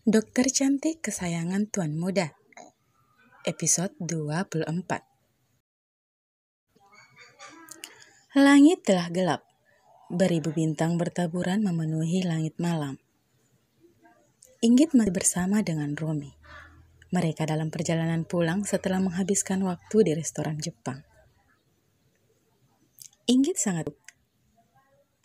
Dokter cantik kesayangan Tuan Muda, episode 24. Langit telah gelap, beribu bintang bertaburan memenuhi langit malam. Inggit masih bersama dengan Romi. Mereka dalam perjalanan pulang setelah menghabiskan waktu di restoran Jepang. Inggit sangat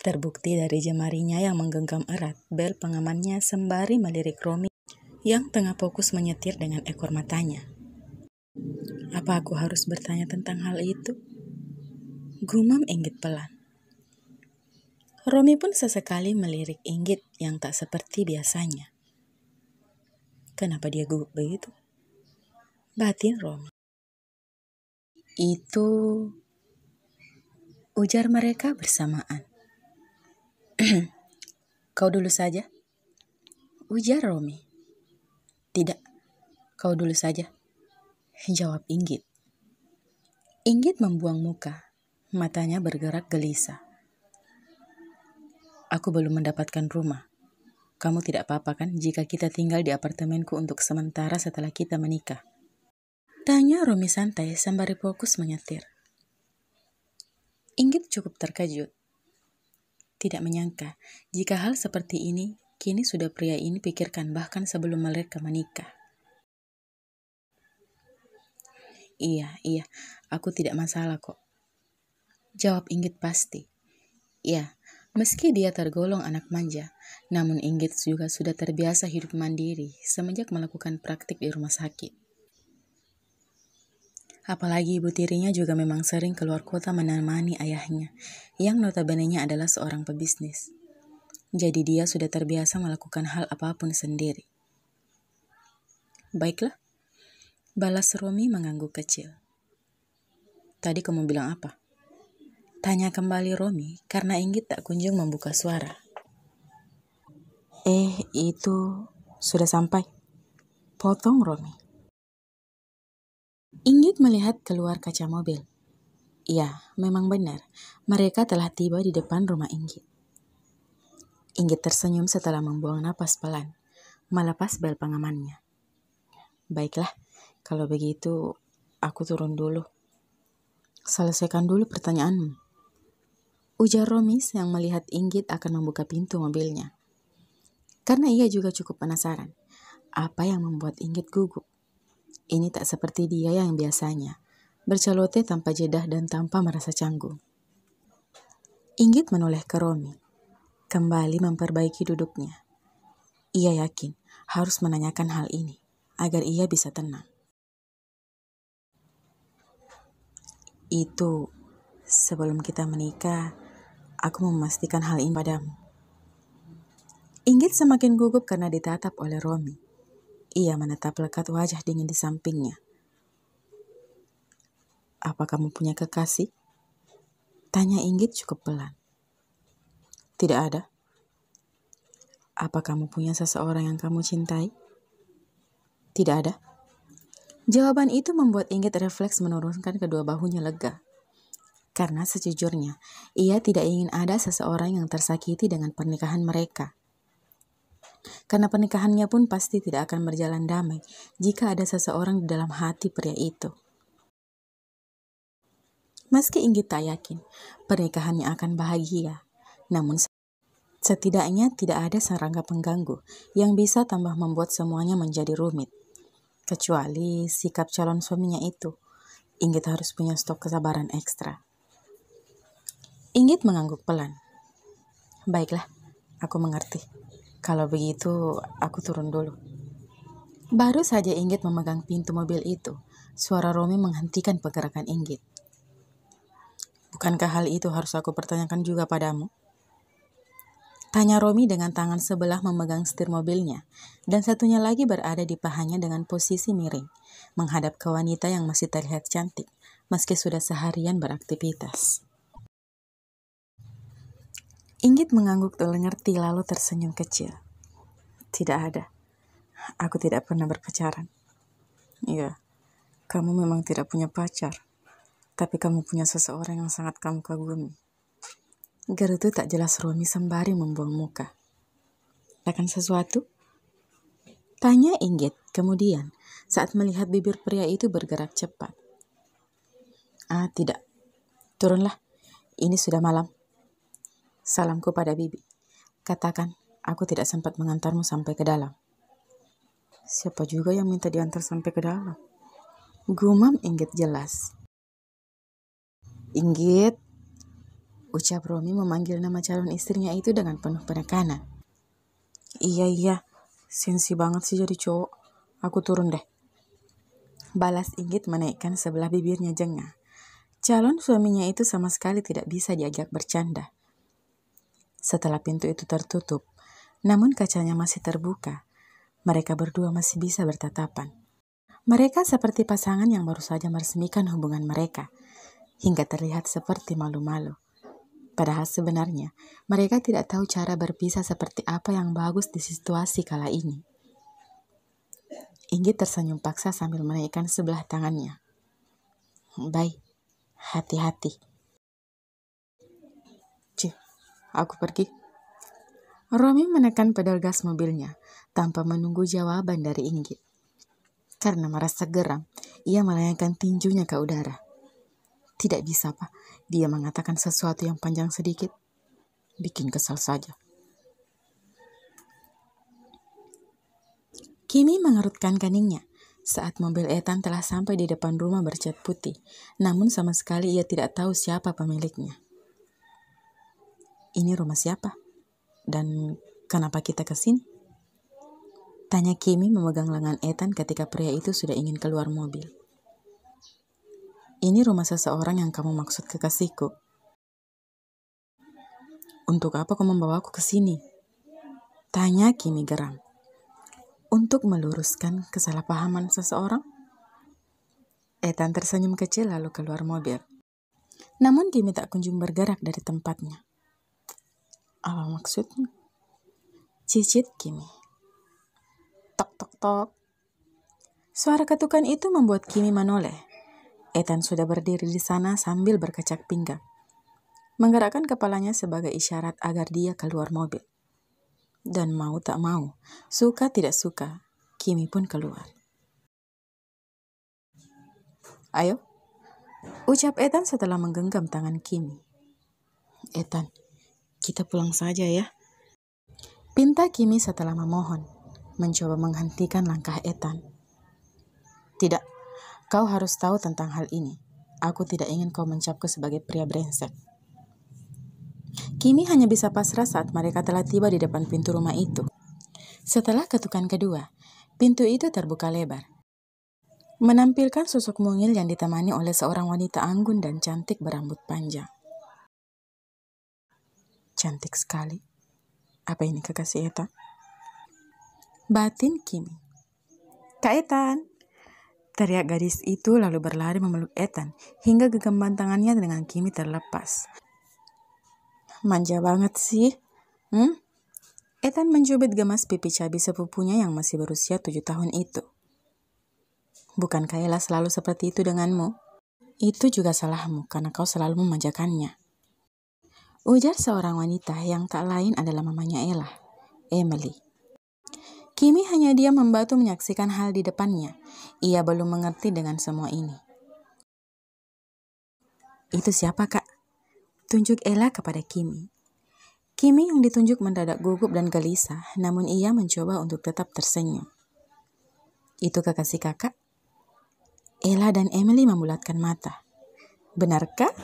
terbukti dari jemarinya yang menggenggam erat bel pengamannya sembari melirik Romi yang tengah fokus menyetir dengan ekor matanya. Apa aku harus bertanya tentang hal itu? Gumam Inggit pelan. Romi pun sesekali melirik Inggit yang tak seperti biasanya. Kenapa dia gugup begitu? Batin Romi. Itu, ujar mereka bersamaan. Kau dulu saja, ujar Romi. Tidak, kau dulu saja, jawab Inggit. Inggit membuang muka, matanya bergerak gelisah. Aku belum mendapatkan rumah. Kamu tidak apa-apa kan jika kita tinggal di apartemenku untuk sementara setelah kita menikah? Tanya Romi santai sembari fokus menyetir. Inggit cukup terkejut. Tidak menyangka jika hal seperti ini kini sudah pria ini pikirkan bahkan sebelum mereka menikah. Iya, aku tidak masalah kok. Jawab Inggit pasti. Ya, meski dia tergolong anak manja, namun Inggit juga sudah terbiasa hidup mandiri semenjak melakukan praktik di rumah sakit. Apalagi ibu tirinya juga memang sering keluar kota menemani ayahnya, yang notabene-nya adalah seorang pebisnis. Jadi dia sudah terbiasa melakukan hal apapun sendiri. Baiklah, balas Romi mengangguk kecil. Tadi kamu bilang apa? Tanya kembali Romi karena Inggit tak kunjung membuka suara. Itu sudah sampai. Potong Romi. Inggit melihat keluar kaca mobil. Ya, memang benar. Mereka telah tiba di depan rumah Inggit. Inggit tersenyum setelah membuang napas pelan, melepas bel pengamannya. Baiklah, kalau begitu aku turun dulu. Selesaikan dulu pertanyaanmu. Ujar Romi yang melihat Inggit akan membuka pintu mobilnya. Karena ia juga cukup penasaran, apa yang membuat Inggit gugup. Ini tak seperti dia yang biasanya, bercelote tanpa jeda dan tanpa merasa canggung. Inggit menoleh ke Romi, kembali memperbaiki duduknya. Ia yakin harus menanyakan hal ini, agar ia bisa tenang. Itu, sebelum kita menikah, aku memastikan hal ini padamu. Inggit semakin gugup karena ditatap oleh Romi. Ia menatap lekat wajah dingin di sampingnya. Apa kamu punya kekasih? Tanya Inggit cukup pelan. Tidak ada. Apa kamu punya seseorang yang kamu cintai? Tidak ada. Jawaban itu membuat Inggit refleks menurunkan kedua bahunya lega. Karena sejujurnya, ia tidak ingin ada seseorang yang tersakiti dengan pernikahan mereka. Karena pernikahannya pun pasti tidak akan berjalan damai jika ada seseorang di dalam hati pria itu. Meski Inggit tak yakin pernikahannya akan bahagia, namun setidaknya tidak ada serangga pengganggu yang bisa tambah membuat semuanya menjadi rumit. Kecuali sikap calon suaminya itu, Inggit harus punya stok kesabaran ekstra. Inggit mengangguk pelan. Baiklah, aku mengerti. Kalau begitu, aku turun dulu. Baru saja Inggit memegang pintu mobil itu, suara Romi menghentikan pergerakan Inggit. Bukankah hal itu harus aku pertanyakan juga padamu? Tanya Romi dengan tangan sebelah memegang setir mobilnya, dan satunya lagi berada di pahanya dengan posisi miring, menghadap ke wanita yang masih terlihat cantik, meski sudah seharian beraktivitas. Inggit mengangguk mengerti lalu tersenyum kecil. Tidak ada. Aku tidak pernah berpacaran. Iya, kamu memang tidak punya pacar. Tapi kamu punya seseorang yang sangat kamu kagumi. Gerutu tak jelas Romi sembari membuang muka. Akan sesuatu? Tanya Inggit kemudian saat melihat bibir pria itu bergerak cepat. Ah, tidak. Turunlah. Ini sudah malam. Salamku pada Bibi. Katakan, aku tidak sempat mengantarmu sampai ke dalam. Siapa juga yang minta diantar sampai ke dalam? Gumam Inggit jelas. Inggit, ucap Romi memanggil nama calon istrinya itu dengan penuh penekanan. Iya, sensi banget sih jadi cowok. Aku turun deh. Balas Inggit menaikkan sebelah bibirnya jengah. Calon suaminya itu sama sekali tidak bisa diajak bercanda. Setelah pintu itu tertutup, namun kacanya masih terbuka, mereka berdua masih bisa bertatapan. Mereka seperti pasangan yang baru saja meresmikan hubungan mereka, hingga terlihat seperti malu-malu. Padahal sebenarnya, mereka tidak tahu cara berpisah seperti apa yang bagus di situasi kala ini. Inggit tersenyum paksa sambil menaikkan sebelah tangannya. Baik, hati-hati. Cih, aku pergi. Romi menekan pedal gas mobilnya tanpa menunggu jawaban dari Inggit. Karena merasa geram, ia melayangkan tinjunya ke udara. Tidak bisa, Pak. Dia mengatakan sesuatu yang panjang sedikit. Bikin kesal saja. Kimi mengerutkan keningnya saat mobil Ethan telah sampai di depan rumah bercat putih. Namun sama sekali ia tidak tahu siapa pemiliknya. Ini rumah siapa? Dan kenapa kita ke sini? Tanya Kimi memegang lengan Ethan ketika pria itu sudah ingin keluar mobil. Ini rumah seseorang yang kamu maksud kekasihku. Untuk apa kau membawaku ke sini? Tanya Kimi geram. Untuk meluruskan kesalahpahaman seseorang? Ethan tersenyum kecil lalu keluar mobil. Namun Kimi tak kunjung bergerak dari tempatnya. Apa maksudnya? Cicit Kimi. Tok tok tok. Suara ketukan itu membuat Kimi menoleh. Ethan sudah berdiri di sana sambil berkecak pinggang. Menggerakkan kepalanya sebagai isyarat agar dia keluar mobil. Dan mau tak mau, suka tidak suka, Kimi pun keluar. Ayo, ucap Ethan setelah menggenggam tangan Kimi. Ethan, kita pulang saja ya. Pinta Kimi setelah memohon, mencoba menghentikan langkah Ethan. Tidak, kau harus tahu tentang hal ini. Aku tidak ingin kau mencapku sebagai pria brengsek. Kimi hanya bisa pasrah saat mereka telah tiba di depan pintu rumah itu. Setelah ketukan kedua, pintu itu terbuka lebar. Menampilkan sosok mungil yang ditemani oleh seorang wanita anggun dan cantik berambut panjang. Cantik sekali. Apa ini kekasih Ethan? Batin Kimi. Kak Ethan! Teriak gadis itu lalu berlari memeluk Ethan hingga genggaman tangannya dengan Kimi terlepas. Manja banget sih. Ethan mencubit gemas pipi cabi sepupunya yang masih berusia 7 tahun itu. Bukankah Ella selalu seperti itu denganmu? Itu juga salahmu karena kau selalu memanjakannya. Ujar seorang wanita yang tak lain adalah mamanya Ella, Emily. Kimi hanya diam membatu menyaksikan hal di depannya. Ia belum mengerti dengan semua ini. Itu siapa, Kak? Tunjuk Ella kepada Kimi. Kimi yang ditunjuk mendadak gugup dan gelisah, namun ia mencoba untuk tetap tersenyum. Itu kekasih kakak? Ella dan Emily membulatkan mata. Benarkah?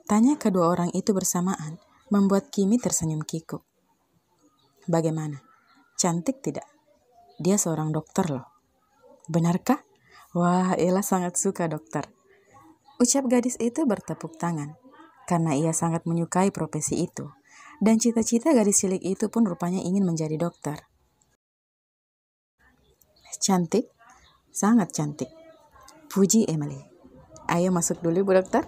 Tanya kedua orang itu bersamaan, membuat Kimi tersenyum kikuk. Bagaimana? Cantik tidak? Dia seorang dokter loh. Benarkah? Wah, Ella sangat suka dokter. Ucap gadis itu bertepuk tangan, karena ia sangat menyukai profesi itu. Dan cita-cita gadis cilik itu pun rupanya ingin menjadi dokter. Cantik? Sangat cantik. Puji Emily. Ayo masuk dulu Bu Dokter.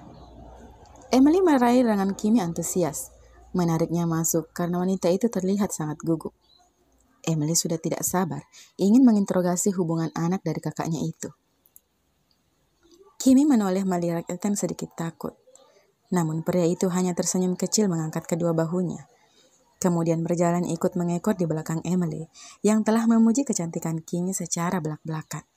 Emily meraih lengan Kimi antusias, menariknya masuk karena wanita itu terlihat sangat gugup. Emily sudah tidak sabar, ingin menginterogasi hubungan anak dari kakaknya itu. Kimi menoleh melihat Ethan sedikit takut. Namun pria itu hanya tersenyum kecil mengangkat kedua bahunya. kemudian berjalan ikut mengekor di belakang Emily yang telah memuji kecantikan Kimi secara belak-belakan.